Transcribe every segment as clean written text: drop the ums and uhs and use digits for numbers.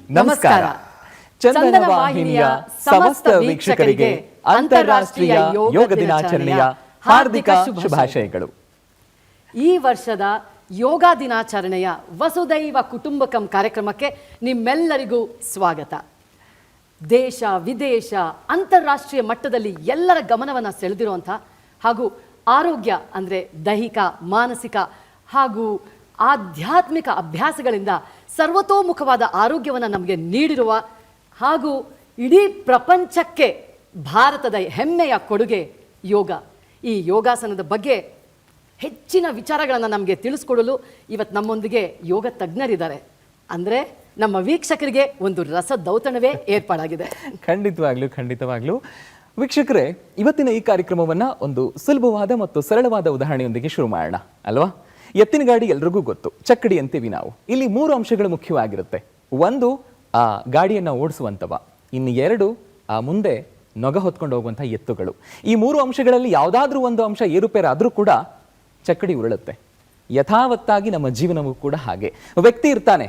ನಮಸ್ಕಾರ. ಚಂದನ ವಾಹಿನಿಯ ಸಮಸ್ತ ವೀಕ್ಷಕರಿಗೆ ಅಂತಾರಾಷ್ಟ್ರೀಯ ಯೋಗ ದಿನಾಚರಣೆಯ ಹಾರ್ದಿಕ ಶುಭಾಶಯಗಳು. ಈ ವರ್ಷದ ಯೋಗ ದಿನಾಚರಣೆಯ ವಸುದೈವ ಕುಟುಂಬಕಂ ಕಾರ್ಯಕ್ರಮಕ್ಕೆ ನಿಮ್ಮೆಲ್ಲರಿಗೂ ಸ್ವಾಗತ. ದೇಶ ವಿದೇಶ ಅಂತಾರಾಷ್ಟ್ರೀಯ ಮಟ್ಟದಲ್ಲಿ ಎಲ್ಲರ ಗಮನವನ್ನು ಸೆಳೆದಿರುವಂಥ ಹಾಗೂ ಆರೋಗ್ಯ ಅಂದರೆ ದೈಹಿಕ ಮಾನಸಿಕ ಹಾಗೂ ಆಧ್ಯಾತ್ಮಿಕ ಅಭ್ಯಾಸಗಳಿಂದ ಸರ್ವತೋಮುಖವಾದ ಆರೋಗ್ಯವನ್ನು ನಮಗೆ ನೀಡಿರುವ ಹಾಗೂ ಇಡೀ ಪ್ರಪಂಚಕ್ಕೆ ಭಾರತದ ಹೆಮ್ಮೆಯ ಕೊಡುಗೆ ಯೋಗ. ಈ ಯೋಗಾಸನದ ಬಗ್ಗೆ ಹೆಚ್ಚಿನ ವಿಚಾರಗಳನ್ನು ನಮಗೆ ತಿಳಿಸ್ಕೊಡಲು ಇವತ್ತು ನಮ್ಮೊಂದಿಗೆ ಯೋಗ ತಜ್ಞರಿದ್ದಾರೆ. ಅಂದರೆ ನಮ್ಮ ವೀಕ್ಷಕರಿಗೆ ಒಂದು ರಸದೌತಣವೇ ಏರ್ಪಾಡಾಗಿದೆ. ಖಂಡಿತವಾಗ್ಲೂ ವೀಕ್ಷಕರೇ, ಇವತ್ತಿನ ಈ ಕಾರ್ಯಕ್ರಮವನ್ನ ಒಂದು ಸುಲಭವಾದ ಮತ್ತು ಸರಳವಾದ ಉದಾಹರಣೆಯೊಂದಿಗೆ ಶುರು ಮಾಡೋಣ ಅಲ್ವಾ? ಎತ್ತಿನ ಗಾಡಿ ಎಲ್ರಿಗೂ ಗೊತ್ತು, ಚಕ್ಕಡಿ ಅಂತೀವಿ ನಾವು. ಇಲ್ಲಿ 3 ಅಂಶಗಳು ಮುಖ್ಯವಾಗಿರುತ್ತೆ. 1 ಆ ಗಾಡಿಯನ್ನ ಓಡಿಸುವಂತವ, ಇನ್ನು 2 ಆ ಮುಂದೆ ನೊಗ ಹೊತ್ಕೊಂಡು ಹೋಗುವಂತಹ ಎತ್ತುಗಳು. ಈ 3 ಅಂಶಗಳಲ್ಲಿ ಯಾವುದಾದ್ರೂ ಒಂದು ಅಂಶ ಏರುಪೇರಾದ್ರೂ ಕೂಡ ಚಕ್ಕಡಿ ಉರುಳುತ್ತೆ. ಯಥಾವತ್ತಾಗಿ ನಮ್ಮ ಜೀವನವೂ ಕೂಡ ಹಾಗೆ. ವ್ಯಕ್ತಿ ಇರ್ತಾನೆ,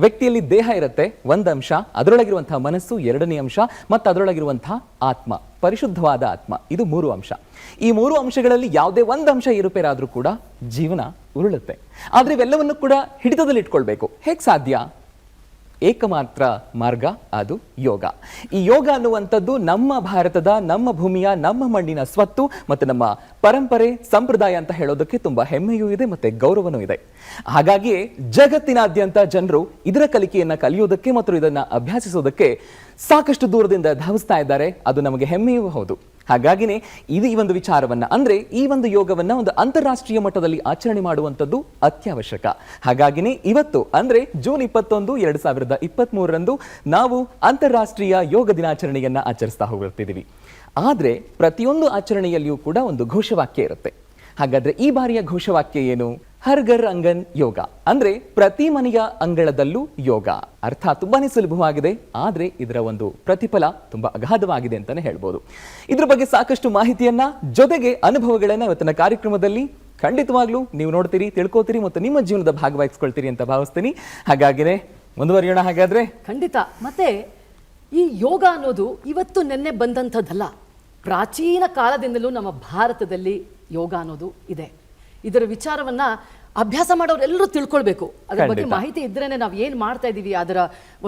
ವ್ಯಕ್ತಿಯಲ್ಲಿ ದೇಹ ಇರುತ್ತೆ 1 ಅಂಶ, ಅದರೊಳಗಿರುವಂತಹ ಮನಸ್ಸು 2ನೇ ಅಂಶ, ಮತ್ತು ಅದರೊಳಗಿರುವಂತಹ ಆತ್ಮ, ಪರಿಶುದ್ಧವಾದ ಆತ್ಮ, ಇದು 3 ಅಂಶ. ಈ 3 ಅಂಶಗಳಲ್ಲಿ ಯಾವುದೇ 1 ಅಂಶ ಏರುಪೇರಾದ್ರೂ ಕೂಡ ಜೀವನ ಉರುಳುತ್ತೆ. ಆದ್ರೆ ಇವೆಲ್ಲವನ್ನು ಕೂಡ ಹಿಡಿತದಲ್ಲಿ ಇಟ್ಕೊಳ್ಬೇಕು. ಹೇಗೆ ಸಾಧ್ಯ? ಏಕಮಾತ್ರ ಮಾರ್ಗ, ಅದು ಯೋಗ. ಈ ಯೋಗ ಅನ್ನುವಂಥದ್ದು ನಮ್ಮ ಭಾರತದ, ನಮ್ಮ ಭೂಮಿಯ, ನಮ್ಮ ಮಣ್ಣಿನ ಸ್ವತ್ತು ಮತ್ತು ನಮ್ಮ ಪರಂಪರೆ, ಸಂಪ್ರದಾಯ ಅಂತ ಹೇಳೋದಕ್ಕೆ ತುಂಬಾ ಹೆಮ್ಮೆಯೂ ಇದೆ ಮತ್ತೆ ಗೌರವನೂ ಇದೆ. ಹಾಗಾಗಿಯೇ ಜಗತ್ತಿನಾದ್ಯಂತ ಜನರು ಇದರ ಕಲಿಕೆಯನ್ನ ಕಲಿಯೋದಕ್ಕೆ ಮತ್ತು ಇದನ್ನ ಅಭ್ಯಾಸಿಸೋದಕ್ಕೆ ಸಾಕಷ್ಟು ದೂರದಿಂದ ಧಾವಿಸ್ತಾ ಇದ್ದಾರೆ. ಅದು ನಮಗೆ ಹೆಮ್ಮೆಯೂ ಹೌದು. ಹಾಗಾಗಿನೇ ಈ ಒಂದು ವಿಚಾರವನ್ನ, ಅಂದ್ರೆ ಈ ಒಂದು ಯೋಗವನ್ನ ಒಂದು ಅಂತಾರಾಷ್ಟ್ರೀಯ ಮಟ್ಟದಲ್ಲಿ ಆಚರಣೆ ಮಾಡುವಂಥದ್ದು ಅತ್ಯವಶ್ಯಕ. ಹಾಗಾಗಿನೇ ಇವತ್ತು ಅಂದ್ರೆ ಜೂನ್ 21, 2023 ನಾವು ಅಂತಾರಾಷ್ಟ್ರೀಯ ಯೋಗ ದಿನಾಚರಣೆಯನ್ನ ಆಚರಿಸ್ತಾ ಹೋಗುತ್ತಿದ್ದೀವಿ. ಆದ್ರೆ ಪ್ರತಿಯೊಂದು ಆಚರಣೆಯಲ್ಲಿಯೂ ಕೂಡ ಒಂದು ಘೋಷವಾಕ್ಯ ಇರುತ್ತೆ. ಹಾಗಾದ್ರೆ ಈ ಬಾರಿಯ ಘೋಷವಾಕ್ಯ ಏನು? ಹರ್ ಘರ್ ಅಂಗನ್ ಯೋಗ, ಅಂದ್ರೆ ಪ್ರತಿ ಮನೆಯ ಅಂಗಳದಲ್ಲೂ ಯೋಗ. ಅರ್ಥ ತುಂಬಾನೇ ಸುಲಭವಾಗಿದೆ, ಆದ್ರೆ ಇದರ ಒಂದು ಪ್ರತಿಫಲ ತುಂಬಾ ಅಗಾಧವಾಗಿದೆ ಅಂತಾನೆ ಹೇಳ್ಬೋದು. ಇದ್ರ ಬಗ್ಗೆ ಸಾಕಷ್ಟು ಮಾಹಿತಿಯನ್ನ ಜೊತೆಗೆ ಅನುಭವಗಳನ್ನ ಇವತ್ತಿನ ಕಾರ್ಯಕ್ರಮದಲ್ಲಿ ಖಂಡಿತವಾಗ್ಲೂ ನೀವು ನೋಡ್ತೀರಿ, ತಿಳ್ಕೋತೀರಿ ಮತ್ತು ನಿಮ್ಮ ಜೀವನದ ಭಾಗವಹಿಸ್ಕೊಳ್ತೀರಿ ಅಂತ ಭಾವಿಸ್ತೀನಿ. ಹಾಗಾಗಿನೇ ಮುಂದುವರಿಯೋಣ. ಹಾಗಾದ್ರೆ ಖಂಡಿತ. ಮತ್ತೆ ಈ ಯೋಗ ಅನ್ನೋದು ಇವತ್ತು ನೆನ್ನೆ ಬಂದಂಥದ್ದಲ್ಲ. ಪ್ರಾಚೀನ ಕಾಲದಿಂದಲೂ ನಮ್ಮ ಭಾರತದಲ್ಲಿ ಯೋಗ ಅನ್ನೋದು ಇದೆ. ಇದರ ವಿಚಾರವನ್ನ ಅಭ್ಯಾಸ ಮಾಡೋರೆಲ್ಲರೂ ತಿಳ್ಕೊಳ್ಬೇಕು. ಅದರ ಬಗ್ಗೆ ಮಾಹಿತಿ ಇದ್ರೇನೆ ನಾವು ಏನು ಮಾಡ್ತಾ ಇದ್ದೀವಿ, ಅದರ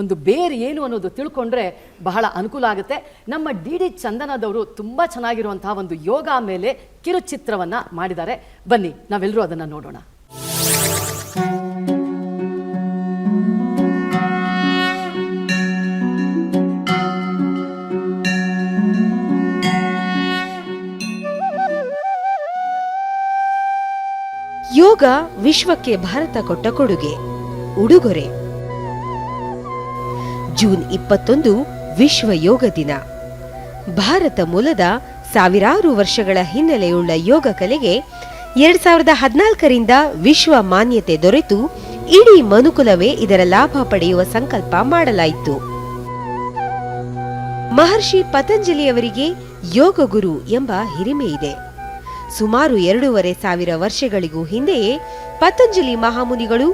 ಒಂದು ಬೇರೆ ಏನು ಅನ್ನೋದು ತಿಳ್ಕೊಂಡ್ರೆ ಬಹಳ ಅನುಕೂಲ ಆಗುತ್ತೆ. ನಮ್ಮ ಡಿ ಚಂದನದವರು ತುಂಬಾ ಚೆನ್ನಾಗಿರುವಂತಹ ಒಂದು ಯೋಗ ಮೇಲೆ ಕಿರುಚಿತ್ರವನ್ನ ಮಾಡಿದ್ದಾರೆ. ಬನ್ನಿ ನಾವೆಲ್ಲರೂ ಅದನ್ನ ನೋಡೋಣ. ಯೋಗ ವಿಶ್ವಕ್ಕೆ ಭಾರತ ಕೊಟ್ಟ ಕೊಡುಗೆ, ಉಡುಗೊರೆ. ಜೂನ್ 21 ವಿಶ್ವ ಯೋಗ ದಿನ. ಭಾರತ ಮೂಲದ ಸಾವಿರಾರು ವರ್ಷಗಳ ಹಿನ್ನೆಲೆಯುಳ್ಳ ಯೋಗ ಕಲೆಗೆ 2014ರಿಂದ ವಿಶ್ವ ಮಾನ್ಯತೆ ದೊರೆತು ಇಡೀ ಮನುಕುಲವೇ ಇದರ ಲಾಭ ಪಡೆಯುವ ಸಂಕಲ್ಪ ಮಾಡಲಾಯಿತು. ಮಹರ್ಷಿ ಪತಂಜಲಿಯವರಿಗೆ ಯೋಗ ಗುರು ಎಂಬ ಹಿರಿಮೆ ಇದೆ. ಸುಮಾರು 2,500 ವರ್ಷಗಳಿಗೂ ಹಿಂದೆಯೇ ಪತಂಜಲಿ ಮಹಾಮುನಿಗಳು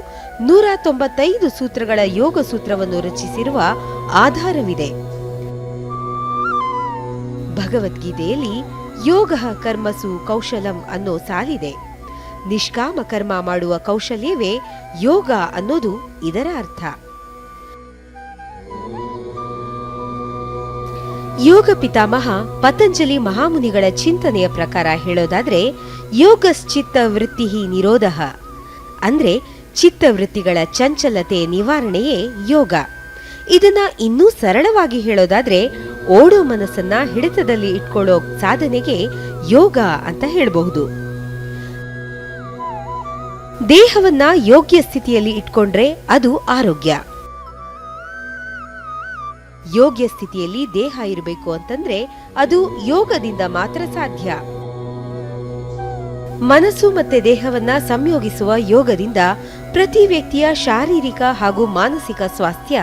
195 ಸೂತ್ರಗಳ ಯೋಗ ಸೂತ್ರವನ್ನು ರಚಿಸಿರುವ ಆಧಾರವಿದೆ. ಭಗವದ್ಗೀತೆಯಲ್ಲಿ ಯೋಗ ಕರ್ಮಸು ಕೌಶಲಂ ಅನ್ನೋ ಸಾಲಿದೆ. ನಿಷ್ಕಾಮ ಕರ್ಮ ಮಾಡುವ ಕೌಶಲ್ಯವೇ ಯೋಗ ಅನ್ನೋದು ಇದರ ಅರ್ಥ. ಯೋಗ ಪಿತಾಮಹ ಪತಂಜಲಿ ಮಹಾಮುನಿಗಳ ಚಿಂತನೆಯ ಪ್ರಕಾರ ಹೇಳೋದಾದ್ರೆ, ಯೋಗಶ್ಚಿತ್ತ ವೃತ್ತಿ ನಿರೋಧ, ಅಂದ್ರೆ ಚಿತ್ತವೃತ್ತಿಗಳ ಚಂಚಲತೆ ನಿವಾರಣೆಯೇ ಯೋಗ. ಇದನ್ನ ಇನ್ನೂ ಸರಳವಾಗಿ ಹೇಳೋದಾದ್ರೆ, ಓಡೋ ಮನಸ್ಸನ್ನ ಹಿಡಿತದಲ್ಲಿ ಇಟ್ಕೊಳ್ಳೋ ಸಾಧನೆಗೆ ಯೋಗ ಅಂತ ಹೇಳಬಹುದು. ದೇಹವನ್ನ ಯೋಗ್ಯ ಸ್ಥಿತಿಯಲ್ಲಿ ಇಟ್ಕೊಂಡ್ರೆ ಅದು ಆರೋಗ್ಯ. ಯೋಗ್ಯ ಸ್ಥಿತಿಯಲ್ಲಿ ದೇಹ ಇರಬೇಕು ಅಂತಂದ್ರೆ ಅದು ಯೋಗದಿಂದ ಮಾತ್ರ ಸಾಧ್ಯ. ಮನಸ್ಸು ಮತ್ತೆ ದೇಹವನ್ನ ಸಂಯೋಗಿಸುವ ಯೋಗದಿಂದ ಪ್ರತಿ ವ್ಯಕ್ತಿಯ ಶಾರೀರಿಕ ಹಾಗೂ ಮಾನಸಿಕ ಸ್ವಾಸ್ಥ್ಯ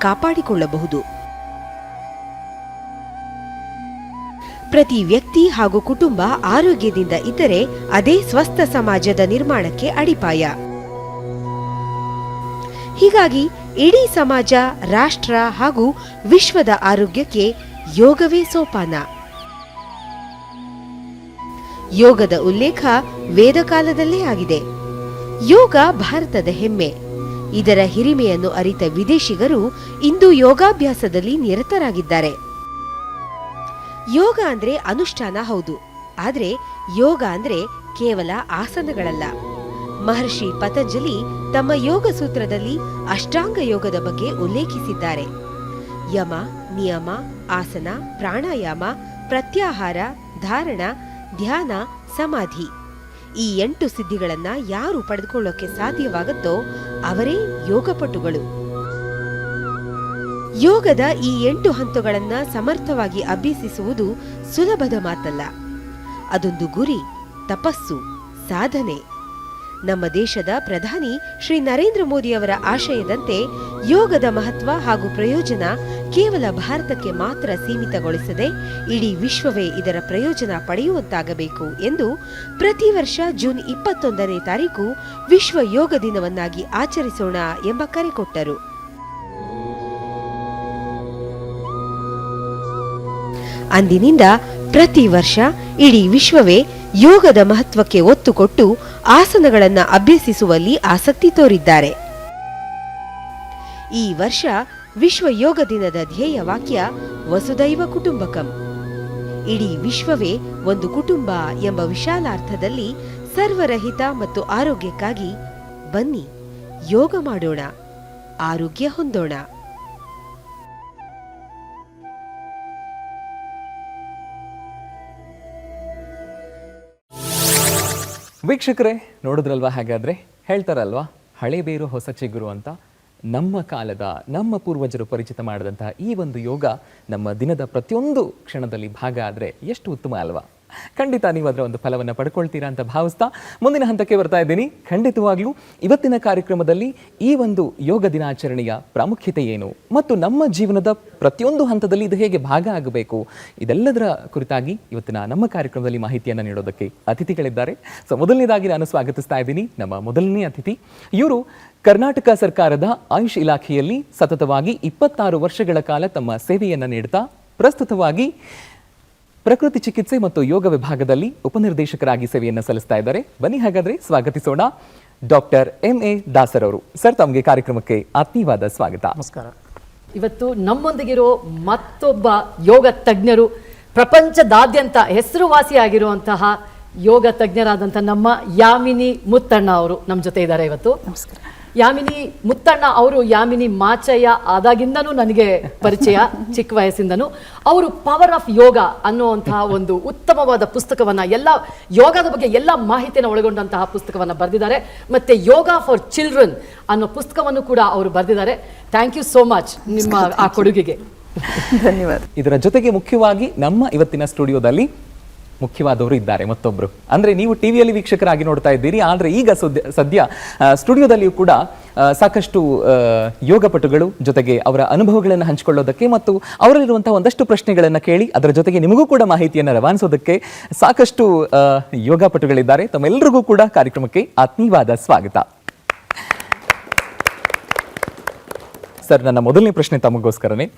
ಕಾಪಾಡಿಕೊಳ್ಳಬಹುದು. ಪ್ರತಿ ವ್ಯಕ್ತಿ ಹಾಗೂ ಕುಟುಂಬ ಆರೋಗ್ಯದಿಂದ ಇದ್ದರೆ ಅದೇ ಸ್ವಸ್ಥ ಸಮಾಜದ ನಿರ್ಮಾಣಕ್ಕೆ ಅಡಿಪಾಯ. ಹೀಗಾಗಿ ಇಡೀ ಸಮಾಜ, ರಾಷ್ಟ್ರ ಹಾಗೂ ವಿಶ್ವದ ಆರೋಗ್ಯಕ್ಕೆ ಯೋಗವೇ ಸೋಪಾನ. ಯೋಗದ ಉಲ್ಲೇಖ ವೇದಕಾಲದಲ್ಲೇ ಆಗಿದೆ. ಯೋಗ ಭಾರತದ ಹೆಮ್ಮೆ. ಇದರ ಹಿರಿಮೆಯನ್ನು ಅರಿತ ವಿದೇಶಿಗರು ಇಂದು ಯೋಗಾಭ್ಯಾಸದಲ್ಲಿ ನಿರತರಾಗಿದ್ದಾರೆ. ಯೋಗ ಅಂದ್ರೆ ಅನುಷ್ಠಾನ ಹೌದು, ಆದ್ರೆ ಯೋಗ ಅಂದ್ರೆ ಕೇವಲ ಆಸನಗಳಲ್ಲ. ಮಹರ್ಷಿ ಪತಂಜಲಿ ತಮ್ಮ ಯೋಗ ಸೂತ್ರದಲ್ಲಿ ಅಷ್ಟಾಂಗ ಯೋಗದ ಬಗ್ಗೆ ಉಲ್ಲೇಖಿಸಿದ್ದಾರೆ. ಯಮ, ನಿಯಮ, ಆಸನ, ಪ್ರಾಣಾಯಾಮ, ಪ್ರತ್ಯಾಹಾರ, ಧಾರಣ, ಧ್ಯಾನ, ಸಮಾಧಿ ಈ 8 ಸಿದ್ಧಿಗಳನ್ನ ಯಾರು ಪಡೆದುಕೊಳ್ಳೋಕೆ ಸಾಧ್ಯವಾಗುತ್ತೋ ಅವರೇ ಯೋಗಪಟುಗಳು. ಯೋಗದ ಈ 8 ಹಂತಗಳನ್ನ ಸಮರ್ಥವಾಗಿ ಅಭ್ಯಸಿಸುವುದು ಸುಲಭದ ಮಾತಲ್ಲ. ಅದೊಂದು ಗುರಿ, ತಪಸ್ಸು, ಸಾಧನೆ. ನಮ್ಮ ದೇಶದ ಪ್ರಧಾನಿ ಶ್ರೀ ನರೇಂದ್ರ ಮೋದಿಯವರ ಆಶಯದಂತೆ ಯೋಗದ ಮಹತ್ವ ಹಾಗೂ ಪ್ರಯೋಜನ ಕೇವಲ ಭಾರತಕ್ಕೆ ಮಾತ್ರ ಸೀಮಿತಗೊಳಿಸದೆ ಇಡೀ ವಿಶ್ವವೇ ಇದರ ಪ್ರಯೋಜನ ಪಡೆಯುವಂತಾಗಬೇಕು ಎಂದು ಪ್ರತಿ ವರ್ಷ ಜೂನ್ 21ನೇ ತಾರೀಕು ವಿಶ್ವ ಯೋಗ ದಿನವನ್ನಾಗಿ ಆಚರಿಸೋಣ ಎಂಬ ಕರೆ ಕೊಟ್ಟರು. ಅಂದಿನಿಂದ ಪ್ರತಿ ವರ್ಷ ಇಡೀ ವಿಶ್ವವೇ ಯೋಗದ ಮಹತ್ವಕ್ಕೆ ಒತ್ತು ಕೊಟ್ಟು ಆಸನಗಳನ್ನು ಅಭ್ಯಸಿಸುವಲ್ಲಿ ಆಸಕ್ತಿ ತೋರಿದ್ದಾರೆ. ಈ ವರ್ಷ ವಿಶ್ವ ಯೋಗ ದಿನದ ಧ್ಯೇಯ ವಾಕ್ಯ ವಸುದೈವ ಕುಟುಂಬಕಂ. ಇಡೀ ವಿಶ್ವವೇ ಒಂದು ಕುಟುಂಬ ಎಂಬ ವಿಶಾಲಾರ್ಥದಲ್ಲಿ ಸರ್ವರ ಹಿತ ಮತ್ತು ಆರೋಗ್ಯಕ್ಕಾಗಿ ಬನ್ನಿ ಯೋಗ ಮಾಡೋಣ, ಆರೋಗ್ಯ ಹೊಂದೋಣ. ವೀಕ್ಷಕರೇ, ನೋಡಿದ್ರಲ್ವಾ? ಹಾಗಾದ್ರೆ ಹೇಳ್ತಾರಲ್ವಾ, ಹಳೆ ಬೇರು ಹೊಸ ಚಿಗುರು ಅಂತ. ನಮ್ಮ ಕಾಲದ, ನಮ್ಮ ಪೂರ್ವಜರು ಪರಿಚಿತ ಮಾಡಿದಂತಹ ಈ ಒಂದು ಯೋಗ ನಮ್ಮ ದಿನದ ಪ್ರತಿಯೊಂದು ಕ್ಷಣದಲ್ಲಿ ಭಾಗ ಆದರೆ ಎಷ್ಟು ಉತ್ತಮ ಅಲ್ವಾ? ಖಂಡಿತ ನೀವು ಅದರ ಒಂದು ಫಲವನ್ನು ಪಡ್ಕೊಳ್ತೀರಾ ಅಂತ ಭಾವಿಸ್ತಾ ಮುಂದಿನ ಹಂತಕ್ಕೆ ಬರ್ತಾ ಇದ್ದೀನಿ. ಖಂಡಿತವಾಗ್ಲೂ ಇವತ್ತಿನ ಕಾರ್ಯಕ್ರಮದಲ್ಲಿ ಈ ಒಂದು ಯೋಗ ದಿನಾಚರಣೆಯ ಪ್ರಾಮುಖ್ಯತೆ ಏನು ಮತ್ತು ನಮ್ಮ ಜೀವನದ ಪ್ರತಿಯೊಂದು ಹಂತದಲ್ಲಿ ಇದು ಹೇಗೆ ಭಾಗ ಆಗಬೇಕು, ಇದೆಲ್ಲದರ ಕುರಿತಾಗಿ ಇವತ್ತಿನ ನಮ್ಮ ಕಾರ್ಯಕ್ರಮದಲ್ಲಿ ಮಾಹಿತಿಯನ್ನು ನೀಡೋದಕ್ಕೆ ಅತಿಥಿಗಳಿದ್ದಾರೆ. ಸೊ ಮೊದಲನೇದಾಗಿ ನಾನು ಸ್ವಾಗತಿಸ್ತಾ ಇದ್ದೀನಿ ನಮ್ಮ ಮೊದಲನೇ ಅತಿಥಿ. ಇವರು ಕರ್ನಾಟಕ ಸರ್ಕಾರದ ಆಯುಷ್ ಇಲಾಖೆಯಲ್ಲಿ ಸತತವಾಗಿ 26 ವರ್ಷಗಳ ಕಾಲ ತಮ್ಮ ಸೇವೆಯನ್ನು ನೀಡುತ್ತಾ ಪ್ರಸ್ತುತವಾಗಿ ಪ್ರಕೃತಿ ಚಿಕಿತ್ಸೆ ಮತ್ತು ಯೋಗ ವಿಭಾಗದಲ್ಲಿ ಉಪನಿರ್ದೇಶಕರಾಗಿ ಸೇವೆಯನ್ನು ಸಲ್ಲಿಸ್ತಾ ಇದ್ದಾರೆ. ಬನ್ನಿ ಹಾಗಾದ್ರೆ ಸ್ವಾಗತಿಸೋಣ ಡಾಕ್ಟರ್ MA ದಾಸರ್ ಅವರು. ಸರ್, ತಮಗೆ ಕಾರ್ಯಕ್ರಮಕ್ಕೆ ಆತ್ಮೀಯವಾದ ಸ್ವಾಗತ. ನಮಸ್ಕಾರ. ಇವತ್ತು ನಮ್ಮೊಂದಿಗಿರೋ ಮತ್ತೊಬ್ಬ ಯೋಗ ತಜ್ಞರು, ಪ್ರಪಂಚದಾದ್ಯಂತ ಹೆಸರುವಾಸಿಯಾಗಿರುವಂತಹ ಯೋಗ ತಜ್ಞರಾದಂಥ ನಮ್ಮ ಯಾಮಿನಿ ಮುತ್ತಣ್ಣ ಅವರು ನಮ್ಮ ಜೊತೆ ಇದ್ದಾರೆ ಇವತ್ತು. ನಮಸ್ಕಾರ. ಯಾಮಿನಿ ಮುತ್ತಣ್ಣ ಅವರು ಯಾಮಿನಿ ಮಾಚಯ್ಯ ಆದಾಗಿಂದನೂ ನನಗೆ ಪರಿಚಯ, ಚಿಕ್ಕ ವಯಸ್ಸಿಂದನೂ. ಅವರು ಪವರ್ ಆಫ್ ಯೋಗ ಅನ್ನುವಂತಹ ಒಂದು ಉತ್ತಮವಾದ ಪುಸ್ತಕವನ್ನ, ಎಲ್ಲ ಯೋಗದ ಬಗ್ಗೆ ಎಲ್ಲ ಮಾಹಿತಿಯನ್ನು ಒಳಗೊಂಡಂತಹ ಪುಸ್ತಕವನ್ನ ಬರೆದಿದ್ದಾರೆ. ಮತ್ತೆ ಯೋಗ ಫಾರ್ ಚಿಲ್ಡ್ರನ್ ಅನ್ನೋ ಪುಸ್ತಕವನ್ನು ಕೂಡ ಅವರು ಬರೆದಿದ್ದಾರೆ. ಥ್ಯಾಂಕ್ ಯು ಸೋ ಮಚ್ ನಿಮ್ಮ ಆ ಕೊಡುಗೆಗೆ. ಧನ್ಯವಾದ. ಇದರ ಜೊತೆಗೆ ಮುಖ್ಯವಾಗಿ ನಮ್ಮ ಇವತ್ತಿನ ಸ್ಟುಡಿಯೋದಲ್ಲಿ ಮುಖ್ಯವಾದವರು ಇದ್ದಾರೆ ಮತ್ತೊಬ್ರು. ಅಂದ್ರೆ ನೀವು ಟಿವಿಯಲ್ಲಿ ವೀಕ್ಷಕರಾಗಿ ನೋಡ್ತಾ ಇದ್ದೀರಿ, ಆದ್ರೆ ಈಗ ಸದ್ಯ ಸ್ಟುಡಿಯೋದಲ್ಲಿಯೂ ಕೂಡ ಸಾಕಷ್ಟು ಯೋಗಪಟುಗಳು ಜೊತೆಗೆ ಅವರ ಅನುಭವಗಳನ್ನು ಹಂಚಿಕೊಳ್ಳೋದಕ್ಕೆ ಮತ್ತು ಅವರಲ್ಲಿರುವಂತಹ ಒಂದಷ್ಟು ಪ್ರಶ್ನೆಗಳನ್ನು ಕೇಳಿ ಅದರ ಜೊತೆಗೆ ನಿಮಗೂ ಕೂಡ ಮಾಹಿತಿಯನ್ನು ರವಾನಿಸೋದಕ್ಕೆ ಸಾಕಷ್ಟು ಯೋಗಪಟುಗಳಿದ್ದಾರೆ. ತಮ್ಮೆಲ್ಲರಿಗೂ ಕೂಡ ಕಾರ್ಯಕ್ರಮಕ್ಕೆ ಆತ್ಮೀಯವಾದ ಸ್ವಾಗತ. ಸರ್, ನನ್ನ ಮೊದಲನೇ ಪ್ರಶ್ನೆ ತಮಗೋಸ್ಕರನೇ.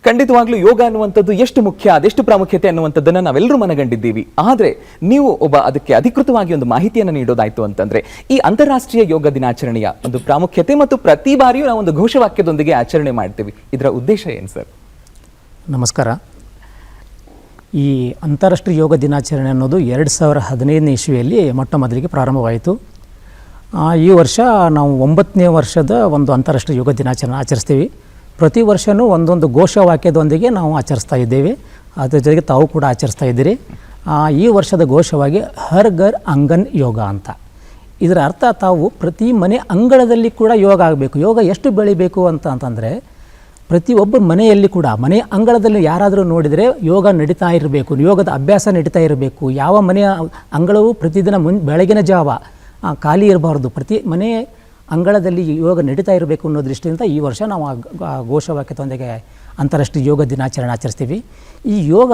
ಖಂಡಿತವಾಗ್ಲೂ ಯೋಗ ಅನ್ನುವಂಥದ್ದು ಎಷ್ಟು ಮುಖ್ಯ, ಅದೆಷ್ಟು ಪ್ರಾಮುಖ್ಯತೆ ಅನ್ನುವಂಥದ್ದನ್ನು ನಾವೆಲ್ಲರೂ ಮನಗಂಡಿದ್ದೀವಿ. ಆದರೆ ನೀವು ಅದಕ್ಕೆ ಅಧಿಕೃತವಾಗಿ ಒಂದು ಮಾಹಿತಿಯನ್ನು ನೀಡೋದಾಯ್ತು ಅಂತಂದ್ರೆ, ಈ ಅಂತಾರಾಷ್ಟ್ರೀಯ ಯೋಗ ದಿನಾಚರಣೆಯ ಒಂದು ಪ್ರಾಮುಖ್ಯತೆ ಮತ್ತು ಪ್ರತಿ ಬಾರಿಯೂ ನಾವು ಒಂದು ಘೋಷವಾಕ್ಯದೊಂದಿಗೆ ಆಚರಣೆ ಮಾಡ್ತೀವಿ, ಇದರ ಉದ್ದೇಶ ಏನು ಸರ್? ನಮಸ್ಕಾರ. ಈ ಅಂತಾರಾಷ್ಟ್ರೀಯ ಯೋಗ ದಿನಾಚರಣೆ ಅನ್ನೋದು 2015ನೇ ಇಸ್ವಿಯಲ್ಲಿ ಮೊಟ್ಟ ಮೊದಲಿಗೆ ಪ್ರಾರಂಭವಾಯಿತು. ಈ ವರ್ಷ ನಾವು 9ನೇ ವರ್ಷದ ಒಂದು ಅಂತಾರಾಷ್ಟ್ರೀಯ ಯೋಗ ದಿನಾಚರಣೆ ಆಚರಿಸ್ತೀವಿ. ಪ್ರತಿ ವರ್ಷವೂ ಒಂದೊಂದು ಘೋಷವಾಕ್ಯದೊಂದಿಗೆ ನಾವು ಆಚರಿಸ್ತಾ ಇದ್ದೇವೆ. ಅದರ ಜೊತೆಗೆ ತಾವು ಕೂಡ ಆಚರಿಸ್ತಾ ಇದ್ದೀರಿ. ಈ ವರ್ಷದ ಘೋಷವಾಗಿ ಹರ್ ಘರ್ ಅಂಗನ್ ಯೋಗ ಅಂತ. ಇದರ ಅರ್ಥ, ತಾವು ಪ್ರತಿ ಮನೆ ಅಂಗಳದಲ್ಲಿ ಕೂಡ ಯೋಗ ಆಗಬೇಕು. ಯೋಗ ಎಷ್ಟು ಬೆಳಿಬೇಕು ಅಂತಂದರೆ, ಪ್ರತಿಯೊಬ್ಬರ ಮನೆಯಲ್ಲಿ ಕೂಡ ಮನೆ ಅಂಗಳದಲ್ಲಿ ಯಾರಾದರೂ ನೋಡಿದರೆ ಯೋಗ ನಡೀತಾ ಇರಬೇಕು, ಯೋಗದ ಅಭ್ಯಾಸ ನಡೀತಾ ಇರಬೇಕು. ಯಾವ ಮನೆಯ ಅಂಗಳವು ಪ್ರತಿದಿನ ಬೆಳಗಿನ ಜಾವ ಖಾಲಿ ಇರಬಾರ್ದು, ಪ್ರತಿ ಮನೆ ಅಂಗಳದಲ್ಲಿ ಯೋಗ ನಡೀತಾ ಇರಬೇಕು ಅನ್ನೋ ದೃಷ್ಟಿಯಿಂದ ಈ ವರ್ಷ ನಾವು ಘೋಷವಾಕ್ಯದೊಂದಿಗೆ ಅಂತಾರಾಷ್ಟ್ರೀಯ ಯೋಗ ದಿನಾಚರಣೆ ಆಚರಿಸ್ತೀವಿ. ಈ ಯೋಗ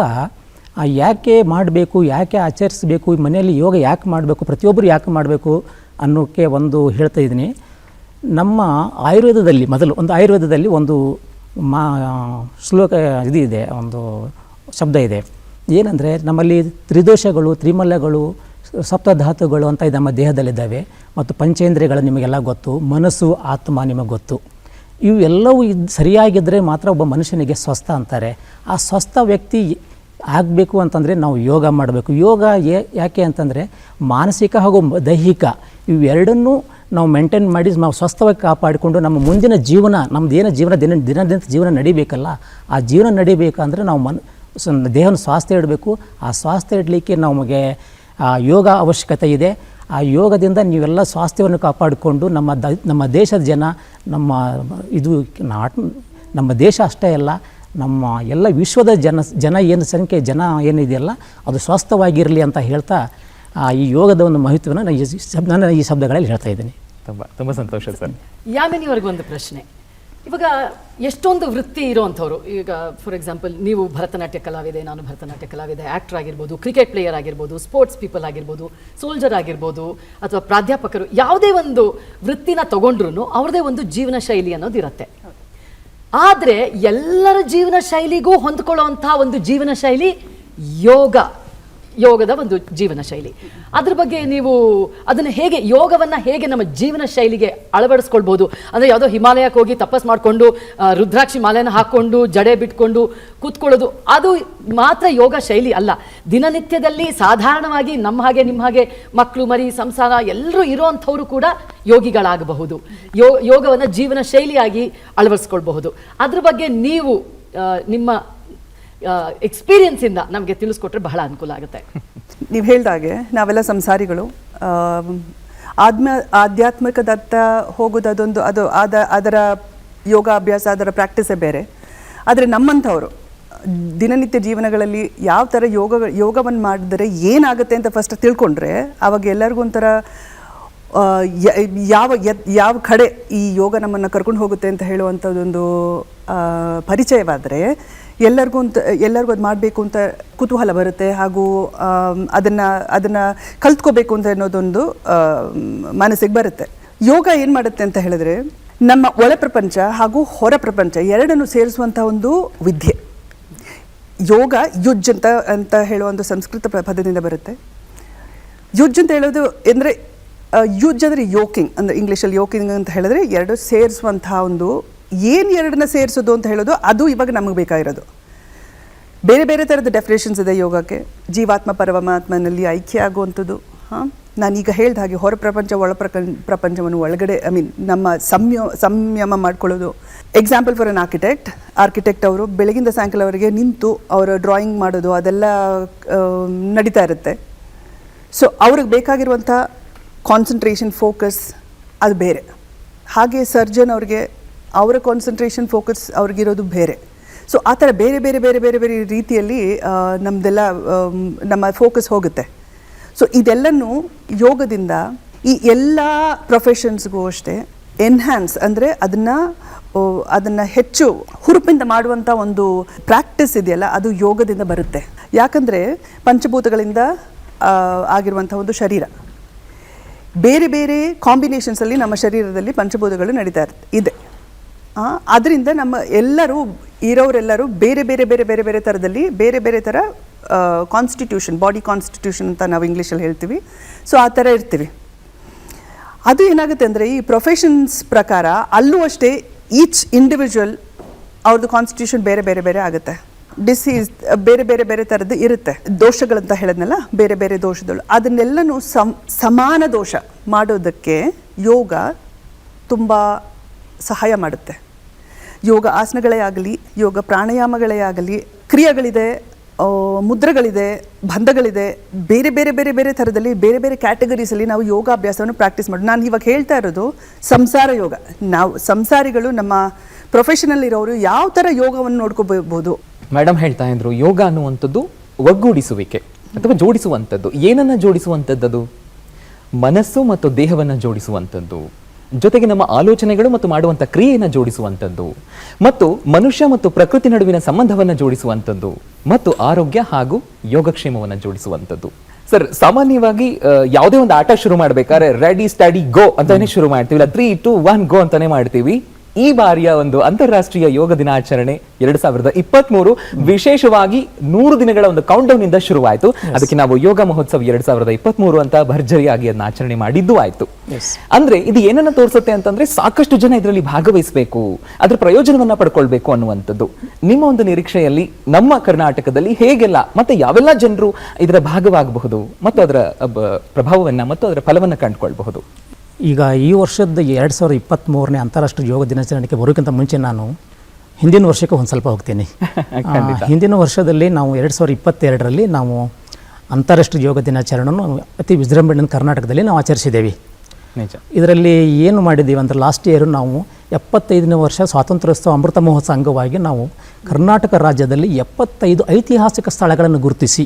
ಯಾಕೆ ಮಾಡಬೇಕು, ಯಾಕೆ ಆಚರಿಸಬೇಕು, ಮನೆಯಲ್ಲಿ ಯೋಗ ಯಾಕೆ ಮಾಡಬೇಕು, ಪ್ರತಿಯೊಬ್ಬರು ಯಾಕೆ ಮಾಡಬೇಕು ಅನ್ನೋಕ್ಕೆ ಒಂದು ಹೇಳ್ತಾ ಇದ್ದೀನಿ. ನಮ್ಮ ಆಯುರ್ವೇದದಲ್ಲಿ ಆಯುರ್ವೇದದಲ್ಲಿ ಒಂದು ಶ್ಲೋಕ ಇದೆ, ಒಂದು ಶಬ್ದ ಇದೆ. ಏನಂದರೆ ನಮ್ಮಲ್ಲಿ ತ್ರಿದೋಷಗಳು, ತ್ರಿಮಲ್ಲಗಳು, ಸಪ್ತಧಾತುಗಳು ಅಂತ ನಮ್ಮ ದೇಹದಲ್ಲಿದ್ದಾವೆ. ಮತ್ತು ಪಂಚೇಂದ್ರಿಯಗಳು ನಿಮಗೆಲ್ಲ ಗೊತ್ತು, ಮನಸ್ಸು, ಆತ್ಮ ನಿಮಗೆ ಗೊತ್ತು. ಇವೆಲ್ಲವೂ ಸರಿಯಾಗಿದ್ದರೆ ಮಾತ್ರ ಒಬ್ಬ ಮನುಷ್ಯನಿಗೆ ಸ್ವಸ್ಥ ಅಂತಾರೆ. ಆ ಸ್ವಸ್ಥ ವ್ಯಕ್ತಿ ಆಗಬೇಕು ಅಂತಂದರೆ ನಾವು ಯೋಗ ಮಾಡಬೇಕು. ಯೋಗ ಯಾಕೆ ಅಂತಂದರೆ ಮಾನಸಿಕ ಹಾಗೂ ದೈಹಿಕ ಇವೆರಡನ್ನೂ ನಾವು ಮೇಂಟೈನ್ ಮಾಡಿ ನಾವು ಸ್ವಸ್ಥವಾಗಿ ಕಾಪಾಡಿಕೊಂಡು ನಮ್ಮ ಮುಂದಿನ ಜೀವನ, ನಮ್ಮದೇನು ಜೀವನ ದಿನದಿಂದ ಜೀವನ ನಡಿಬೇಕಲ್ಲ, ಆ ಜೀವನ ನಡಿಬೇಕಂದ್ರೆ ನಾವು ದೇಹನ ಸ್ವಾಸ್ಥ್ಯ ಇಡಬೇಕು. ಆ ಸ್ವಾಸ್ಥ್ಯ ಇಡಲಿಕ್ಕೆ ನಮಗೆ ಯೋಗ ಅವಶ್ಯಕತೆ ಇದೆ. ಆ ಯೋಗದಿಂದ ನೀವೆಲ್ಲ ಸ್ವಾಸ್ಥ್ಯವನ್ನು ಕಾಪಾಡಿಕೊಂಡು ನಮ್ಮ ದೇಶದ ಜನ, ನಮ್ಮ ದೇಶ ಅಷ್ಟೇ ಅಲ್ಲ, ನಮ್ಮ ಎಲ್ಲ ವಿಶ್ವದ ಜನ ಏನಿದೆಯಲ್ಲ ಅದು ಸ್ವಸ್ಥವಾಗಿರಲಿ ಅಂತ ಹೇಳ್ತಾ ಈ ಯೋಗದ ಒಂದು ಮಹತ್ವವನ್ನು ನಾನು ಈ ಶಬ್ದಗಳಲ್ಲಿ ಹೇಳ್ತಾ ಇದ್ದೀನಿ. ತುಂಬ ಸಂತೋಷ ಸರ್. ಯಾಮಿನಿವರೆಗೊಂದು ಪ್ರಶ್ನೆ. ಇವಾಗ ಎಷ್ಟೊಂದು ವೃತ್ತಿ ಇರೋವಂಥವ್ರು, ಈಗ ಫಾರ್ ಎಕ್ಸಾಂಪಲ್ ನೀವು ಭರತನಾಟ್ಯ ಕಲಾವಿದೆ, ನಾನು ಭರತನಾಟ್ಯ ಕಲಾವಿದೆ, ಆ್ಯಕ್ಟರ್ ಆಗಿರ್ಬೋದು, ಕ್ರಿಕೆಟ್ ಪ್ಲೇಯರ್ ಆಗಿರ್ಬೋದು, ಸ್ಪೋರ್ಟ್ಸ್ ಪೀಪಲ್ ಆಗಿರ್ಬೋದು, ಸೋಲ್ಜರ್ ಆಗಿರ್ಬೋದು, ಅಥವಾ ಪ್ರಾಧ್ಯಾಪಕರು, ಯಾವುದೇ ಒಂದು ವೃತ್ತಿನ ತಗೊಂಡ್ರು ಅವ್ರದ್ದೇ ಒಂದು ಜೀವನ ಶೈಲಿ ಅನ್ನೋದು ಇರುತ್ತೆ. ಆದರೆ ಎಲ್ಲರ ಜೀವನ ಶೈಲಿಗೂ ಹೊಂದ್ಕೊಳ್ಳೋವಂಥ ಒಂದು ಜೀವನ ಶೈಲಿ ಯೋಗದ ಒಂದು ಜೀವನ ಶೈಲಿ. ಅದ್ರ ಬಗ್ಗೆ ನೀವು ಅದನ್ನು ಯೋಗವನ್ನು ಹೇಗೆ ನಮ್ಮ ಜೀವನ ಶೈಲಿಗೆ ಅಳವಡಿಸ್ಕೊಳ್ಬೋದು? ಅಂದರೆ ಯಾವುದೋ ಹಿಮಾಲಯಕ್ಕೆ ಹೋಗಿ ತಪಸ್ ಮಾಡಿಕೊಂಡು ರುದ್ರಾಕ್ಷಿ ಮಾಲೆಯನ್ನು ಹಾಕ್ಕೊಂಡು ಜಡೆ ಬಿಟ್ಕೊಂಡು ಕೂತ್ಕೊಳ್ಳೋದು ಅದು ಮಾತ್ರ ಯೋಗ ಶೈಲಿ ಅಲ್ಲ. ದಿನನಿತ್ಯದಲ್ಲಿ ಸಾಧಾರಣವಾಗಿ ನಮ್ಮ ಹಾಗೆ ನಿಮ್ಮ ಹಾಗೆ ಮಕ್ಕಳು, ಮರಿ, ಸಂಸಾರ ಎಲ್ಲರೂ ಇರೋವಂಥವ್ರು ಕೂಡ ಯೋಗಿಗಳಾಗಬಹುದು. ಯೋಗವನ್ನು ಜೀವನ ಶೈಲಿಯಾಗಿ ಅಳವಡಿಸ್ಕೊಳ್ಬಹುದು. ಅದ್ರ ಬಗ್ಗೆ ನೀವು ನಿಮ್ಮ ಎಕ್ಸ್ಪೀರಿಯನ್ಸಿಂದ ನಮಗೆ ತಿಳಿಸ್ಕೊಟ್ರೆ ಬಹಳ ಅನುಕೂಲ ಆಗುತ್ತೆ. ನೀವು ಹೇಳ್ದಾಗೆ ನಾವೆಲ್ಲ ಸಂಸಾರಿಗಳು, ಆಧ್ಯಾತ್ಮಿಕದತ್ತ ಹೋಗೋದು ಅದರ ಯೋಗಾಭ್ಯಾಸ, ಅದರ ಪ್ರಾಕ್ಟೀಸೇ ಬೇರೆ. ಆದರೆ ನಮ್ಮಂಥವರು ದಿನನಿತ್ಯ ಜೀವನಗಳಲ್ಲಿ ಯಾವ ಥರ ಯೋಗವನ್ನು ಮಾಡಿದರೆ ಏನಾಗುತ್ತೆ ಅಂತ ಫಸ್ಟ್ ತಿಳ್ಕೊಂಡ್ರೆ ಅವಾಗ ಎಲ್ಲರಿಗೂ ಒಂಥರ ಯಾವ ಕಡೆ ಈ ಯೋಗ ನಮ್ಮನ್ನು ಕರ್ಕೊಂಡು ಹೋಗುತ್ತೆ ಅಂತ ಹೇಳುವಂಥದ್ದೊಂದು ಪರಿಚಯವಾದರೆ ಎಲ್ಲರಿಗೂ ಅದು ಮಾಡಬೇಕು ಅಂತ ಕುತೂಹಲ ಬರುತ್ತೆ. ಹಾಗೂ ಅದನ್ನು ಕಲ್ತ್ಕೋಬೇಕು ಅಂತ ಅನ್ನೋದೊಂದು ಮನಸ್ಸಿಗೆ ಬರುತ್ತೆ. ಯೋಗ ಏನು ಮಾಡುತ್ತೆ ಅಂತ ಹೇಳಿದ್ರೆ ನಮ್ಮ ಒಳ ಪ್ರಪಂಚ ಹಾಗೂ ಹೊರ ಪ್ರಪಂಚ ಎರಡನ್ನು ಸೇರಿಸುವಂಥ ಒಂದು ವಿದ್ಯೆ. ಯೋಗ ಯುಜ್ ಅಂತ ಹೇಳುವ ಒಂದು ಸಂಸ್ಕೃತ ಪದದಿಂದ ಬರುತ್ತೆ. ಯುಜ್ ಅಂತ ಹೇಳೋದು ಅಂದರೆ ಯುಜ್ ಅಂದರೆ ಯೋಕಿಂಗ್, ಅಂದರೆ ಇಂಗ್ಲೀಷಲ್ಲಿ ಯೋಕಿಂಗ್ ಅಂತ ಹೇಳಿದ್ರೆ ಎರಡು ಸೇರಿಸುವಂತಹ ಒಂದು, ಏನು ಎರಡನ್ನ ಸೇರಿಸೋದು ಅಂತ ಹೇಳೋದು ಅದು ಇವಾಗ ನಮಗೆ ಬೇಕಾಗಿರೋದು. ಬೇರೆ ಬೇರೆ ಥರದ ಡೆಫಿನೇಷನ್ಸ್ ಇದೆ ಯೋಗಕ್ಕೆ. ಜೀವಾತ್ಮ ಪರಮಾತ್ಮನಲ್ಲಿ ಐಕ್ಯ ಆಗುವಂಥದ್ದು. ನಾನೀಗ ಹೇಳ್ದ ಹಾಗೆ ಹೊರ ಪ್ರಪಂಚ ಒಳ ಪ್ರಪಂಚವನ್ನು ಒಳಗಡೆ ನಮ್ಮ ಸಂಯಮ ಮಾಡ್ಕೊಳ್ಳೋದು. ಎಕ್ಸಾಂಪಲ್ ಫಾರ್ ಅನ್ ಆರ್ಕಿಟೆಕ್ಟ್ ಅವರು ಬೆಳಗಿಂದ ಸಾಯಂಕಾಲವರೆಗೆ ನಿಂತು ಅವರ ಡ್ರಾಯಿಂಗ್ ಮಾಡೋದು ಅದೆಲ್ಲ ನಡೀತಾ ಇರುತ್ತೆ. ಸೊ ಅವ್ರಿಗೆ ಬೇಕಾಗಿರುವಂಥ ಕಾನ್ಸಂಟ್ರೇಷನ್, ಫೋಕಸ್ ಅದು ಬೇರೆ. ಹಾಗೆ ಸರ್ಜನ್ ಅವ್ರಿಗೆ ಅವರ ಕಾನ್ಸಂಟ್ರೇಷನ್, ಫೋಕಸ್ ಅವ್ರಿಗಿರೋದು ಬೇರೆ. ಸೊ ಆ ಥರ ಬೇರೆ ಬೇರೆ ಬೇರೆ ಬೇರೆ ಬೇರೆ ರೀತಿಯಲ್ಲಿ ನಮ್ಮದೆಲ್ಲ ನಮ್ಮ ಫೋಕಸ್ ಹೋಗುತ್ತೆ. ಸೊ ಇದೆಲ್ಲನೂ ಯೋಗದಿಂದ ಈ ಎಲ್ಲ ಪ್ರೊಫೆಷನ್ಸ್ಗೂ ಅಷ್ಟೇ ಎನ್ಹ್ಯಾನ್ಸ್, ಅಂದರೆ ಅದನ್ನು ಹೆಚ್ಚು ಹುರುಪಿಂದ ಮಾಡುವಂಥ ಒಂದು ಪ್ರಾಕ್ಟೀಸ್ ಇದೆಯಲ್ಲ ಅದು ಯೋಗದಿಂದ ಬರುತ್ತೆ. ಯಾಕಂದರೆ ಪಂಚಭೂತಗಳಿಂದ ಆಗಿರುವಂಥ ಒಂದು ಶರೀರ, ಬೇರೆ ಬೇರೆ ಕಾಂಬಿನೇಷನ್ಸಲ್ಲಿ ನಮ್ಮ ಶರೀರದಲ್ಲಿ ಪಂಚಭೂತಗಳು ನಡೀತಾ ಇದೆ. ಅದರಿಂದ ನಮ್ಮ ಇರೋರೆಲ್ಲರೂ ಬೇರೆ ಬೇರೆ ಬೇರೆ ಬೇರೆ ಬೇರೆ ಥರದಲ್ಲಿ ಬೇರೆ ಬೇರೆ ಥರ ಕಾನ್ಸ್ಟಿಟ್ಯೂಷನ್, ಬಾಡಿ ಕಾನ್ಸ್ಟಿಟ್ಯೂಷನ್ ಅಂತ ನಾವು ಇಂಗ್ಲೀಷಲ್ಲಿ ಹೇಳ್ತೀವಿ. ಸೊ ಆ ಥರ ಇರ್ತೀವಿ. ಅದು ಏನಾಗುತ್ತೆ ಅಂದರೆ ಈ ಪ್ರೊಫೆಷನ್ಸ್ ಪ್ರಕಾರ ಅಲ್ಲೂ ಅಷ್ಟೇ ಈಚ್ ಇಂಡಿವಿಜುವಲ್ ಅವ್ರದ್ದು ಕಾನ್ಸ್ಟಿಟ್ಯೂಷನ್ ಬೇರೆ ಬೇರೆ ಬೇರೆ ಆಗುತ್ತೆ. ಡಿಸೀಸ್ ಬೇರೆ ಬೇರೆ ಬೇರೆ ಥರದ್ದು ಇರುತ್ತೆ. ದೋಷಗಳಂತ ಹೇಳಿದ್ನಲ್ಲ, ಬೇರೆ ಬೇರೆ ದೋಷಗಳು, ಅದನ್ನೆಲ್ಲನೂ ಸಮಾನ ದೋಷ ಮಾಡೋದಕ್ಕೆ ಯೋಗ ತುಂಬ ಸಹಾಯ ಮಾಡುತ್ತೆ. ಯೋಗ ಆಸನಗಳೇ ಆಗಲಿ, ಯೋಗ ಪ್ರಾಣಾಯಾಮಗಳೇ ಆಗಲಿ, ಕ್ರಿಯೆಗಳಿದೆ, ಮುದ್ರೆಗಳಿದೆ, ಬಂಧಗಳಿದೆ, ಬೇರೆ ಬೇರೆ ಬೇರೆ ಬೇರೆ ಥರದಲ್ಲಿ ಬೇರೆ ಬೇರೆ ಕ್ಯಾಟಗರೀಸಲ್ಲಿ ನಾವು ಯೋಗಾಭ್ಯಾಸವನ್ನು ಪ್ರಾಕ್ಟೀಸ್ ಮಾಡಿ. ನಾನು ಇವಾಗ ಹೇಳ್ತಾ ಇರೋದು ಸಂಸಾರ ಯೋಗ. ನಾವು ಸಂಸಾರಿಗಳು, ನಮ್ಮ ಪ್ರೊಫೆಷನಲ್ಲಿರೋರು ಯಾವ ಥರ ಯೋಗವನ್ನು ನೋಡ್ಕೋಬಹುದು. ಮೇಡಮ್ ಹೇಳ್ತಾ ಇದ್ರು ಯೋಗ ಅನ್ನುವಂಥದ್ದು ಒಗ್ಗೂಡಿಸುವಿಕೆ ಅಥವಾ ಜೋಡಿಸುವಂಥದ್ದು. ಏನನ್ನ ಜೋಡಿಸುವಂಥದ್ದು? ಮನಸ್ಸು ಮತ್ತು ದೇಹವನ್ನು ಜೋಡಿಸುವಂಥದ್ದು, ಜೊತೆಗೆ ನಮ್ಮ ಆಲೋಚನೆಗಳು ಮತ್ತು ಮಾಡುವಂಥ ಕ್ರಿಯೆಯನ್ನು ಜೋಡಿಸುವಂಥದ್ದು, ಮತ್ತು ಮನುಷ್ಯ ಮತ್ತು ಪ್ರಕೃತಿ ನಡುವಿನ ಸಂಬಂಧವನ್ನು ಜೋಡಿಸುವಂಥದ್ದು, ಮತ್ತು ಆರೋಗ್ಯ ಹಾಗೂ ಯೋಗಕ್ಷೇಮವನ್ನು ಜೋಡಿಸುವಂಥದ್ದು. ಸರ್, ಸಾಮಾನ್ಯವಾಗಿ ಯಾವುದೇ ಒಂದು ಆಟ ಶುರು ಮಾಡ್ಬೇಕಾದ್ರೆ ರೆಡಿ ಸ್ಟಡಿ ಗೋ ಅಂತಾನೆ ಶುರು ಮಾಡ್ತೀವಿ, ಇಲ್ಲ 3 2 1 ಗೋ ಅಂತಾನೆ ಮಾಡ್ತೀವಿ. ಈ ಬಾರಿಯ ಒಂದು ಅಂತಾರಾಷ್ಟ್ರೀಯ ಯೋಗ ದಿನಾಚರಣೆ 2023 ವಿಶೇಷವಾಗಿ 100 ದಿನಗಳ ಒಂದು ಕೌಂಟ್ ಡೌನ್ ಇಂದ ಶುರುವಾಯಿತು. ಅದಕ್ಕೆ ನಾವು ಯೋಗ ಮಹೋತ್ಸವ 2023 ಅಂತ ಭರ್ಜರಿಯಾಗಿ ಅದನ್ನ ಆಚರಣೆ ಮಾಡಿದ್ದು ಆಯ್ತು. ಅಂದ್ರೆ ಇದು ಏನನ್ನ ತೋರಿಸುತ್ತೆ ಅಂತಂದ್ರೆ ಸಾಕಷ್ಟು ಜನ ಇದರಲ್ಲಿ ಭಾಗವಹಿಸಬೇಕು, ಅದ್ರ ಪ್ರಯೋಜನವನ್ನ ಪಡ್ಕೊಳ್ಬೇಕು ಅನ್ನುವಂಥದ್ದು. ನಿಮ್ಮ ಒಂದು ನಿರೀಕ್ಷೆಯಲ್ಲಿ ನಮ್ಮ ಕರ್ನಾಟಕದಲ್ಲಿ ಹೇಗೆಲ್ಲ ಮತ್ತೆ ಯಾವೆಲ್ಲ ಜನರು ಇದರ ಭಾಗವಾಗಬಹುದು ಮತ್ತು ಅದರ ಪ್ರಭಾವವನ್ನ ಮತ್ತು ಅದರ ಫಲವನ್ನ ಕಂಡುಕೊಳ್ಬಹುದು? ಈಗ ಈ ವರ್ಷದ 2023ನೇ ಅಂತಾರಾಷ್ಟ್ರೀಯ ಯೋಗ ದಿನಾಚರಣೆಗೆ ಬರೋಕ್ಕಿಂತ ಮುಂಚೆ ನಾನು ಹಿಂದಿನ ವರ್ಷಕ್ಕೆ ಒಂದು ಸ್ವಲ್ಪ ಹೋಗ್ತೀನಿ. ಹಿಂದಿನ ವರ್ಷದಲ್ಲಿ ನಾವು 2022ರಲ್ಲಿ ನಾವು ಅಂತಾರಾಷ್ಟ್ರೀಯ ಯೋಗ ದಿನಾಚರಣೆಯನ್ನು ಅತಿ ವಿಜೃಂಭಣೆಯಿಂದ ಕರ್ನಾಟಕದಲ್ಲಿ ನಾವು ಆಚರಿಸಿದ್ದೇವೆ. ಇದರಲ್ಲಿ ಏನು ಮಾಡಿದ್ದೀವಿ ಅಂದರೆ ಲಾಸ್ಟ್ ಇಯರ್ ನಾವು 75ನೇ ವರ್ಷ ಸ್ವಾತಂತ್ರ್ಯೋತ್ಸವ ಅಮೃತ ಮಹೋತ್ಸವ ಅಂಗವಾಗಿ ನಾವು ಕರ್ನಾಟಕ ರಾಜ್ಯದಲ್ಲಿ 75 ಐತಿಹಾಸಿಕ ಸ್ಥಳಗಳನ್ನು ಗುರುತಿಸಿ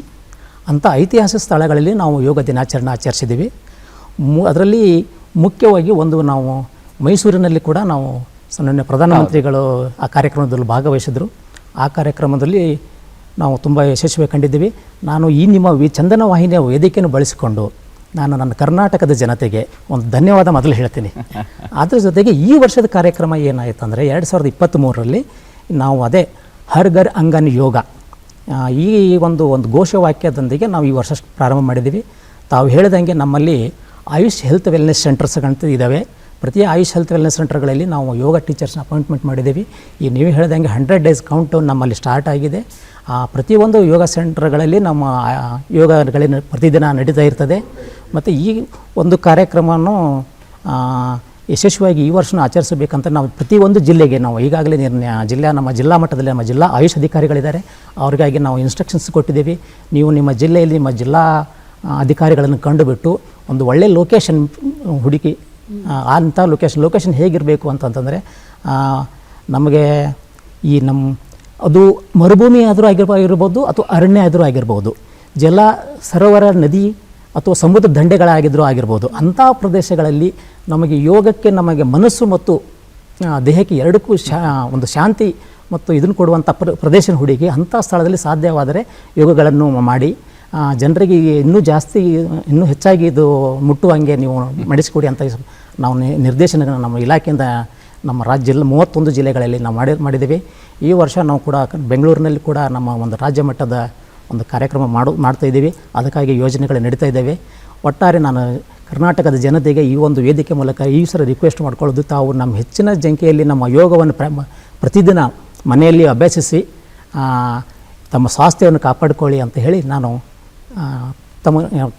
ಅಂಥ ಐತಿಹಾಸಿಕ ಸ್ಥಳಗಳಲ್ಲಿ ನಾವು ಯೋಗ ದಿನಾಚರಣೆ ಆಚರಿಸಿದ್ದೀವಿ. ಅದರಲ್ಲಿ ಮುಖ್ಯವಾಗಿ ಒಂದು ನಾವು ಮೈಸೂರಿನಲ್ಲಿ ಕೂಡ ನಾವು ಸನ್ಮಾನ್ಯ ಪ್ರಧಾನಮಂತ್ರಿಗಳು ಆ ಕಾರ್ಯಕ್ರಮದಲ್ಲಿ ಭಾಗವಹಿಸಿದರು. ಆ ಕಾರ್ಯಕ್ರಮದಲ್ಲಿ ನಾವು ತುಂಬ ಯಶಸ್ವಿ ಕಂಡಿದ್ದೀವಿ. ನಾನು ಈ ನಿಮ್ಮ ಚಂದನ ವಾಹಿನಿಯ ವೇದಿಕೆಯನ್ನು ಬಳಸಿಕೊಂಡು ನಾನು ನನ್ನ ಕರ್ನಾಟಕದ ಜನತೆಗೆ ಒಂದು ಧನ್ಯವಾದ ಮೊದಲು ಹೇಳ್ತೀನಿ. ಅದ್ರ ಜೊತೆಗೆ ಈ ವರ್ಷದ ಕಾರ್ಯಕ್ರಮ ಏನಾಯಿತು ಅಂದರೆ 2023ರಲ್ಲಿ ನಾವು ಅದೇ ಹರ್ ಘರ್ ಅಂಗನ್ ಯೋಗ ಈ ಒಂದು ಘೋಷವಾಕ್ಯದೊಂದಿಗೆ ನಾವು ಈ ವರ್ಷ ಪ್ರಾರಂಭ ಮಾಡಿದ್ದೀವಿ. ತಾವು ಹೇಳಿದಂಗೆ ನಮ್ಮಲ್ಲಿ ಆಯುಷ್ ಹೆಲ್ತ್ ವೆಲ್ನೆಸ್ ಸೆಂಟರ್ಸ್ಗಳಂತ ಇದ್ದಾವೆ. ಪ್ರತಿ ಆಯುಷ್ ಹೆಲ್ತ್ ವೆಲ್ನೆಸ್ ಸೆಂಟರ್ಗಳಲ್ಲಿ ನಾವು ಯೋಗ ಟೀಚರ್ಸ್ನ ಅಪಾಯಿಂಟ್ಮೆಂಟ್ ಮಾಡಿದ್ದೀವಿ. ಈ ನೀವು ಹೇಳಿದಂಗೆ 100 ಡೇಸ್ ಕೌಂಟ್ ನಮ್ಮಲ್ಲಿ ಸ್ಟಾರ್ಟ್ ಆಗಿದೆ. ಪ್ರತಿಯೊಂದು ಯೋಗ ಸೆಂಟರ್ಗಳಲ್ಲಿ ನಮ್ಮ ಯೋಗಗಳಿನ ಪ್ರತಿದಿನ ನಡೀತಾ ಇರ್ತದೆ. ಮತ್ತು ಈ ಒಂದು ಕಾರ್ಯಕ್ರಮವನ್ನು ಯಶಸ್ವಿಯಾಗಿ ಈ ವರ್ಷ ಆಚರಿಸಬೇಕಂತ ನಾವು ಪ್ರತಿಯೊಂದು ಜಿಲ್ಲೆಗೆ ನಾವು ಈಗಾಗಲೇ ನಮ್ಮ ಜಿಲ್ಲಾ ಮಟ್ಟದಲ್ಲಿ ನಮ್ಮ ಜಿಲ್ಲಾ ಆಯುಷ್ ಅಧಿಕಾರಿಗಳಿದ್ದಾರೆ, ಅವ್ರಿಗಾಗಿ ನಾವು ಇನ್ಸ್ಟ್ರಕ್ಷನ್ಸ್ ಕೊಟ್ಟಿದ್ದೀವಿ. ನೀವು ನಿಮ್ಮ ಜಿಲ್ಲೆಯಲ್ಲಿ ನಿಮ್ಮ ಜಿಲ್ಲಾ ಅಧಿಕಾರಿಗಳನ್ನು ಕಂಡುಬಿಟ್ಟು ಒಂದು ಒಳ್ಳೆಯ ಲೊಕೇಶನ್ ಹುಡುಕಿ ಅಂಥ ಲೊಕೇಶನ್ ಹೇಗಿರಬೇಕು ಅಂತಂತಂದರೆ ನಮಗೆ ಈ ಅದು ಮರುಭೂಮಿ ಆದರೂ ಆಗಿರ್ಬೋದು ಅಥವಾ ಅರಣ್ಯ ಆದರೂ ಆಗಿರ್ಬೋದು, ಜಲ ಸರೋವರ ನದಿ ಅಥವಾ ಸಮುದ್ರ ದಂಡೆಗಳಾಗಿದ್ದರೂ ಆಗಿರ್ಬೋದು, ಅಂಥ ಪ್ರದೇಶಗಳಲ್ಲಿ ನಮಗೆ ಯೋಗಕ್ಕೆ ನಮಗೆ ಮನಸ್ಸು ಮತ್ತು ದೇಹಕ್ಕೆ ಎರಡಕ್ಕೂ ಒಂದು ಶಾಂತಿ ಮತ್ತು ಇದನ್ನು ಕೊಡುವಂಥ ಪ್ರದೇಶ ಹುಡುಗಿ ಅಂಥ ಸ್ಥಳದಲ್ಲಿ ಸಾಧ್ಯವಾದರೆ ಯೋಗಗಳನ್ನು ಮಾಡಿ ಜನರಿಗೆ ಇನ್ನೂ ಹೆಚ್ಚಾಗಿ ಇದು ಮುಟ್ಟುವಂಗೆ ನೀವು ಮಾಡಿಸಿಕೊಡಿ ಅಂತ ನಾವು ನಿರ್ದೇಶನಗಳನ್ನು ನಮ್ಮ ಇಲಾಖೆಯಿಂದ ನಮ್ಮ ರಾಜ್ಯ 31 ಜಿಲ್ಲೆಗಳಲ್ಲಿ ನಾವು ಮಾಡಿದ್ದೀವಿ. ಈ ವರ್ಷ ನಾವು ಕೂಡ ಬೆಂಗಳೂರಿನಲ್ಲಿ ಕೂಡ ನಮ್ಮ ಒಂದು ರಾಜ್ಯ ಮಟ್ಟದ ಒಂದು ಕಾರ್ಯಕ್ರಮ ಮಾಡ್ತಾಯಿದ್ದೀವಿ. ಅದಕ್ಕಾಗಿ ಯೋಜನೆಗಳು ನಡೀತಾ ಇದ್ದಾವೆ. ಒಟ್ಟಾರೆ ನಾನು ಕರ್ನಾಟಕದ ಜನತೆಗೆ ಈ ಒಂದು ವೇದಿಕೆ ಮೂಲಕ ಈ ಸಲ ರಿಕ್ವೆಸ್ಟ್ ಮಾಡ್ಕೊಳ್ಳೋದು, ತಾವು ನಮ್ಮ ಹೆಚ್ಚಿನ ಸಂಖ್ಯೆಯಲ್ಲಿ ನಮ್ಮ ಯೋಗವನ್ನು ಪ್ರತಿದಿನ ಮನೆಯಲ್ಲಿ ಅಭ್ಯಸಿಸಿ ತಮ್ಮ ಸ್ವಾಸ್ಥ್ಯವನ್ನು ಕಾಪಾಡಿಕೊಳ್ಳಿ ಅಂತ ಹೇಳಿ ನಾನು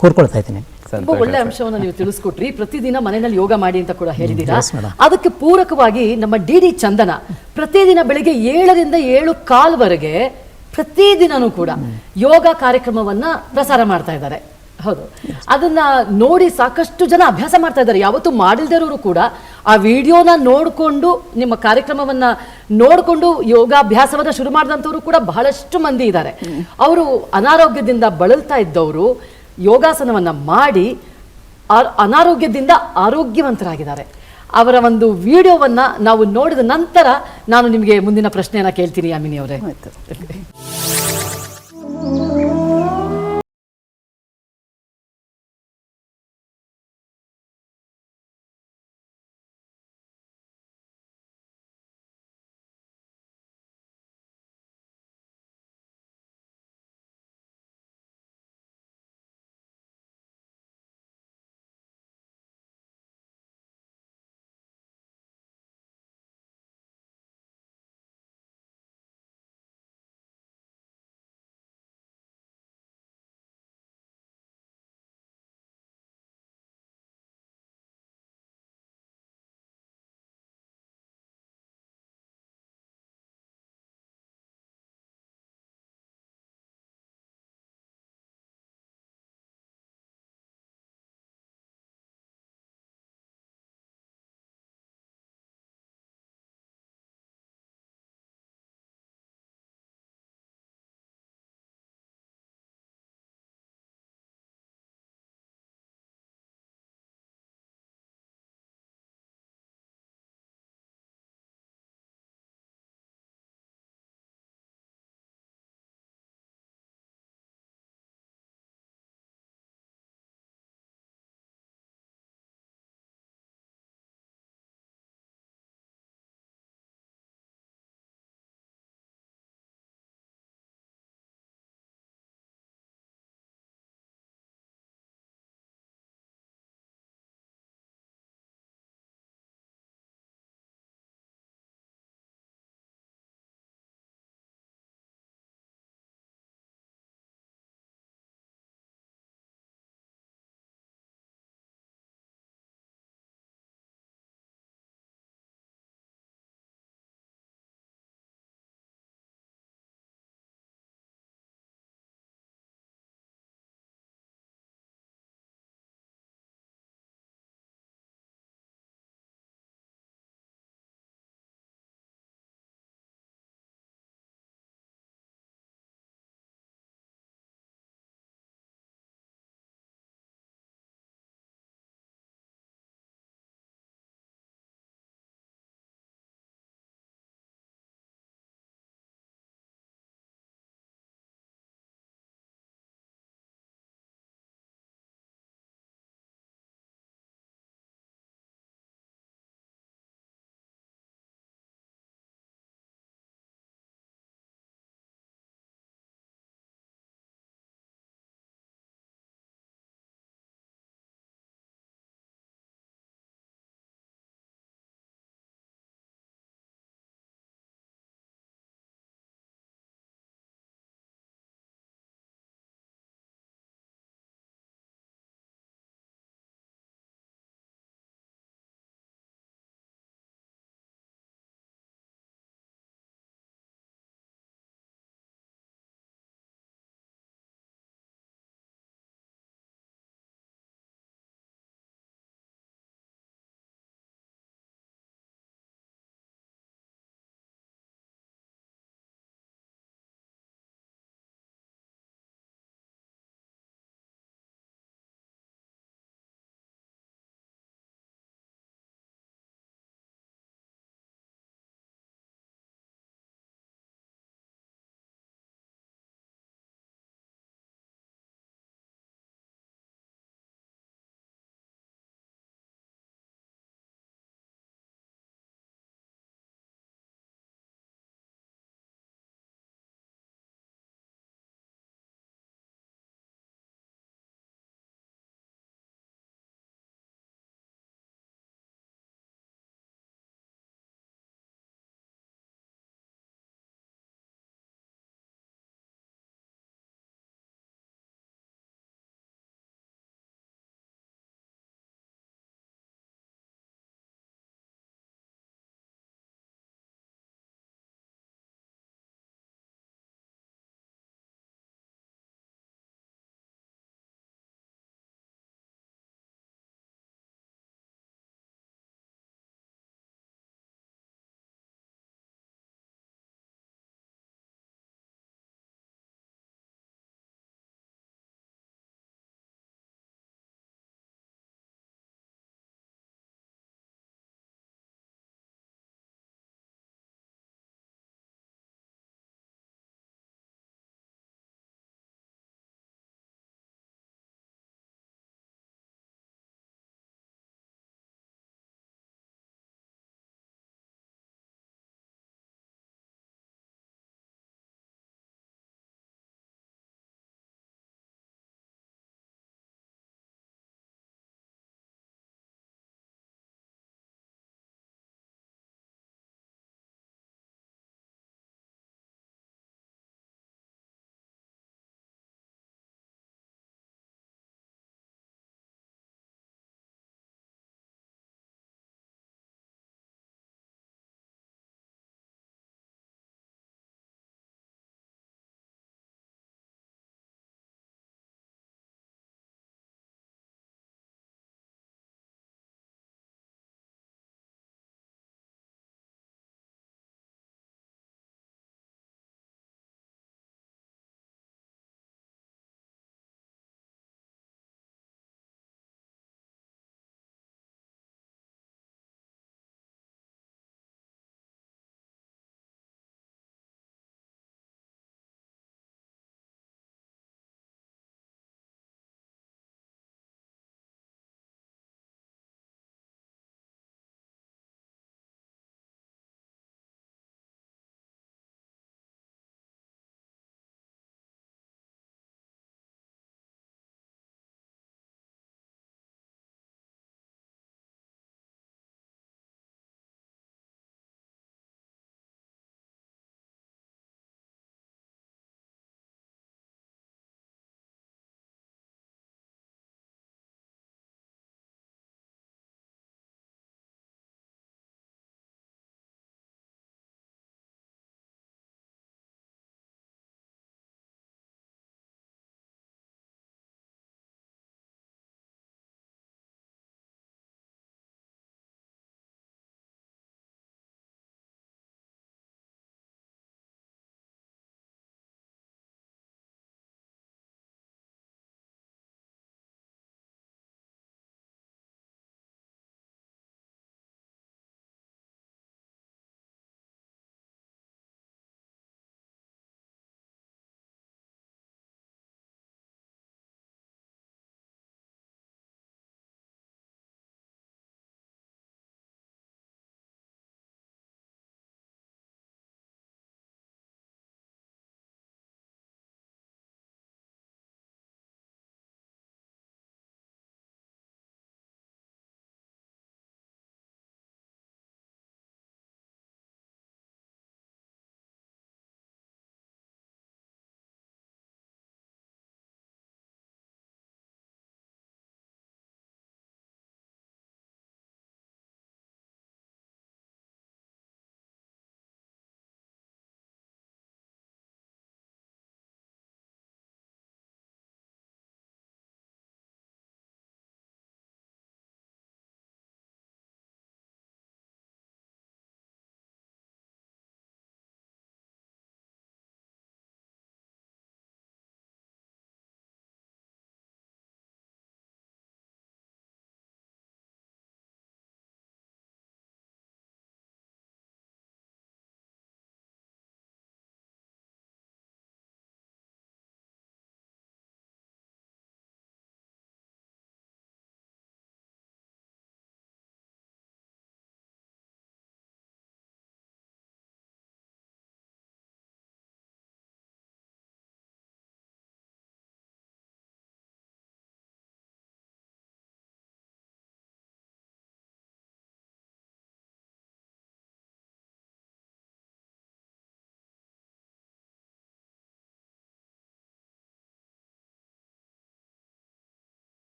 ಕೋರ್ಕೊಳ್ತಾ ಇದ್ದೀನಿ. ತುಂಬಾ ಒಳ್ಳೆ ಅಂಶವನ್ನು ನೀವು ತಿಳಿಸ್ಕೊಟ್ರಿ. ಪ್ರತಿದಿನ ಮನೆಯಲ್ಲಿ ಯೋಗ ಮಾಡಿ ಅಂತ ಕೂಡ ಹೇಳಿದ್ದೀರಾ. ಅದಕ್ಕೆ ಪೂರಕವಾಗಿ ನಮ್ಮ ಡಿ ಚಂದನ ಪ್ರತಿದಿನ ಬೆಳಿಗ್ಗೆ 7ರಿಂದ 7:15 ಪ್ರತಿದಿನನೂ ಕೂಡ ಯೋಗ ಕಾರ್ಯಕ್ರಮವನ್ನ ಪ್ರಸಾರ ಮಾಡ್ತಾ ಇದ್ದಾರೆ. ಹೌದು, ಅದನ್ನ ನೋಡಿ ಸಾಕಷ್ಟು ಜನ ಅಭ್ಯಾಸ ಮಾಡ್ತಾ ಇದ್ದಾರೆ. ಯಾವತ್ತೂ ಮಾಡಿಲ್ದಿರೋರು ಕೂಡ ಆ ವಿಡಿಯೋನ ನೋಡಿಕೊಂಡು ನಿಮ್ಮ ಕಾರ್ಯಕ್ರಮವನ್ನ ನೋಡಿಕೊಂಡು ಯೋಗಾಭ್ಯಾಸವನ್ನ ಶುರು ಮಾಡಿದಂಥವ್ರು ಕೂಡ ಬಹಳಷ್ಟು ಮಂದಿ ಇದ್ದಾರೆ. ಅವರು ಅನಾರೋಗ್ಯದಿಂದ ಬಳಲ್ತಾ ಇದ್ದವರು ಯೋಗಾಸನವನ್ನ ಮಾಡಿ ಅನಾರೋಗ್ಯದಿಂದ ಆರೋಗ್ಯವಂತರಾಗಿದ್ದಾರೆ. ಅವರ ಒಂದು ವಿಡಿಯೋವನ್ನ ನಾವು ನೋಡಿದ ನಂತರ ನಾನು ನಿಮಗೆ ಮುಂದಿನ ಪ್ರಶ್ನೆಯನ್ನ ಕೇಳ್ತೀನಿ ಯಾಮಿನಿ ಅವರೇ.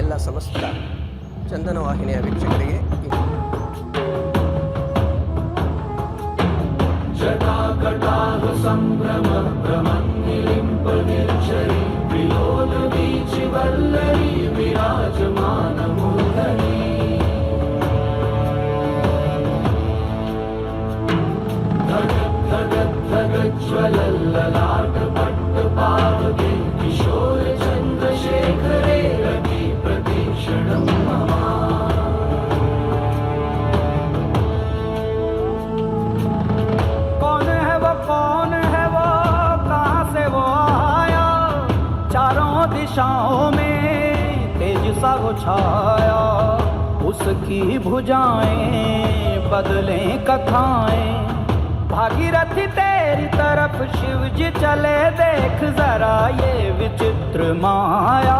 ಎಲ್ಲ ಸಮಸ್ತ ಚಂದನ ವಾಹಿನಿಯ ವೀಕ್ಷಕರಿಗೆ कौन है वो कहाँ से वो आया, चारों दिशाओं में तेज सा वो छाया, उसकी भुजाएं बदलें कथाएं, भागीरथी तेरी तरफ शिव जी चले, देख जरा ये विचित्र माया।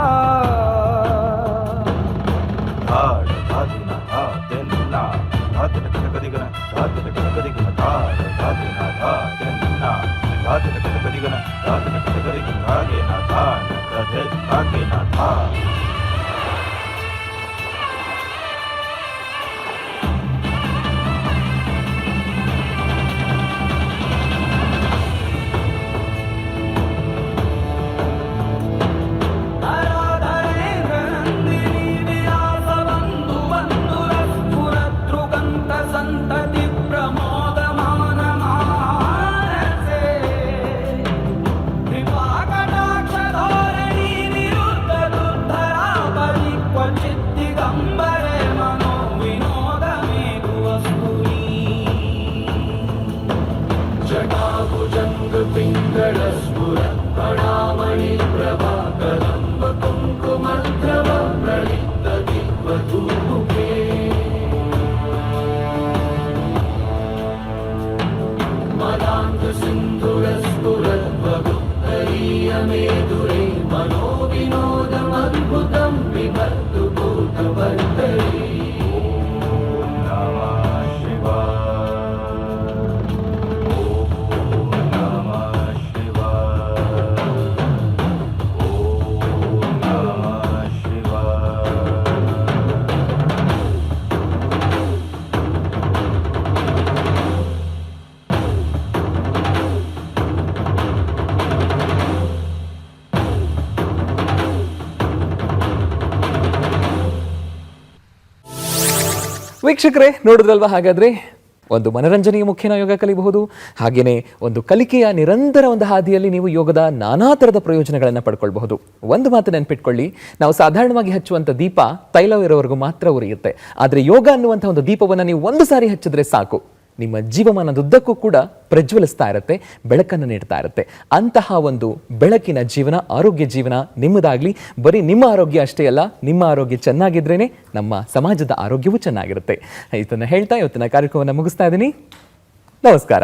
ವೀಕ್ಷಕರೇ ನೋಡಿದ್ರಲ್ವಾ? ಹಾಗಾದ್ರೆ ಒಂದು ಮನರಂಜನೆಯ ಮುಖ್ಯನ ಯೋಗ ಕಲಿಬಹುದು, ಹಾಗೇನೆ ಒಂದು ಕಲಿಕೆಯ ನಿರಂತರ ಒಂದು ಹಾದಿಯಲ್ಲಿ ನೀವು ಯೋಗದ ನಾನಾ ಥರದ ಪ್ರಯೋಜನಗಳನ್ನು ಪಡ್ಕೊಳ್ಬಹುದು. ಒಂದು ಮಾತು ನೆನ್ಪಿಟ್ಕೊಳ್ಳಿ, ನಾವು ಸಾಧಾರಣವಾಗಿ ಹಚ್ಚುವಂಥ ದೀಪ ತೈಲವಿರೋವರೆಗೂ ಮಾತ್ರ ಉರಿಯುತ್ತೆ. ಆದರೆ ಯೋಗ ಅನ್ನುವಂಥ ಒಂದು ದೀಪವನ್ನು ನೀವು ಒಂದು ಸಾರಿ ಹಚ್ಚಿದ್ರೆ ಸಾಕು, ನಿಮ್ಮ ಜೀವಮಾನದುದ್ದಕ್ಕೂ ಕೂಡ ಪ್ರಜ್ವಲಿಸ್ತಾ ಇರುತ್ತೆ, ಬೆಳಕನ್ನು ನೀಡ್ತಾ ಇರುತ್ತೆ. ಅಂತಹ ಒಂದು ಬೆಳಕಿನ ಜೀವನ, ಆರೋಗ್ಯ ಜೀವನ ನಿಮ್ಮದಾಗ್ಲಿ. ಬರೀ ನಿಮ್ಮ ಆರೋಗ್ಯ ಅಷ್ಟೇ ಅಲ್ಲ, ನಿಮ್ಮ ಆರೋಗ್ಯ ಚೆನ್ನಾಗಿದ್ರೇನೆ ನಮ್ಮ ಸಮಾಜದ ಆರೋಗ್ಯವೂ ಚೆನ್ನಾಗಿರುತ್ತೆ. ಇದನ್ನು ಹೇಳ್ತಾ ಇವತ್ತಿನ ಕಾರ್ಯಕ್ರಮವನ್ನು ಮುಗಿಸ್ತಾ ಇದ್ದೀನಿ. ನಮಸ್ಕಾರ.